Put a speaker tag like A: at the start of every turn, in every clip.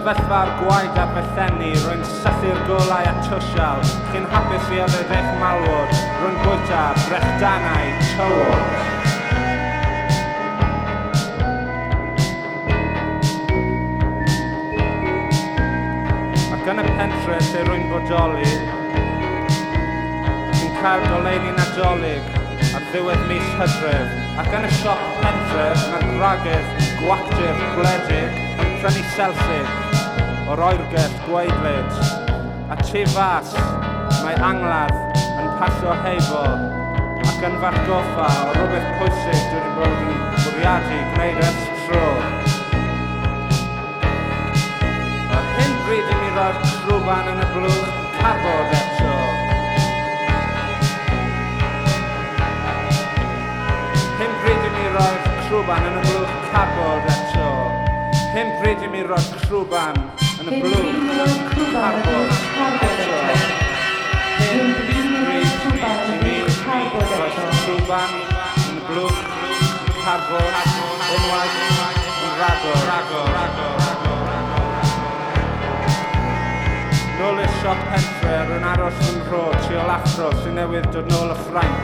A: sefyllfa'r gwaed ar fy llenni, rwy'n sythu'r golau a twsial. Chi'n hapus i yfed eich malwod, rwy'n bwyta Brechdanau, Tywod. Ac yn y pentre lle rwy'n bodoli, chi'n cael goleuni nadolig ar ddiwedd mis Hydref. Ac yn y siop pentref, mae'r gwragydd, gwacdydd, gwledig yn prynu selsig o'r oergell gweidlyd. A tu fas, mae angladd yn paso heibol ac yn fargoffa o rhywbeth pwysig dwi wedi bod yn bwriadu gwneud ers tro. A hyn bryd i mi roi'r trwban yn y blwch carbod eto. Hyn bryd i mi roi'r trwban yn y blwch carbod eto. Hyn bryd i mi roi'r trwban yn y blwch carbod eto. Hyn bryd i mi roi'r trwban yn y blwch carbod unwaith yn ragor. Nôl i'r siop pentre rwy'n aros yn rhod triol athro sy'n newydd dod nôl y Ffrainc.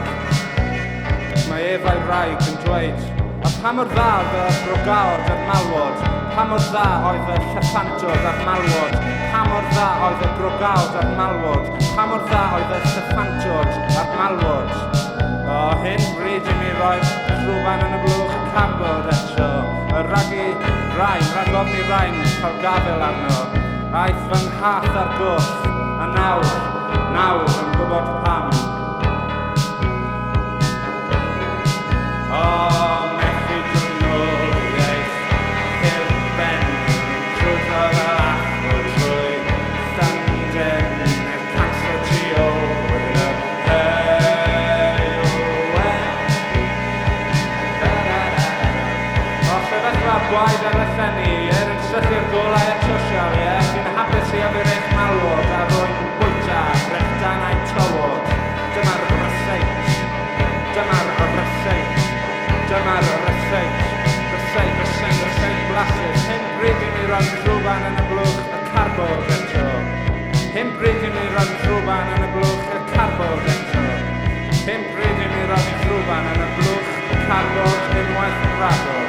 A: Mae efo'i wraig yn dweud, a pa mor dda oedd y brogaod a'r malwod, pa mor dda oedd y lleffantod a'r malwod, pa mor dda oedd y brogaod a'r malwod, pa mor dda oedd y lleffantod a'r malwod. O hyn bryd i mi roi'r trwban yn y blwch carbod eto, y ragofni rain cael gafel arno, aeth fy nghath ar gwth, a nawr yn gwybod pam. O, methu drwy nôl i eich hirben, trwyddodd a lacho trwy llanden y cancer ti o'r y heilwen. O, sefyllfa'r gwaed ar y llenni, yn sythu'r golau a twsial, chi'n hapus i yfed eich malwod a rwy'n bwyta Brechdanau Tywod. Dyma'r Rysait. Dyma'r Rysait blasus. Hyn bryd i mi roi'n trwban yn y blwch y carbod eto. Hyn bryd i mi roi'n trwban yn y blwch y carbod eto. Hyn bryd i mi roi'n trwban yn y blwch y carbod unwaith yn ragor.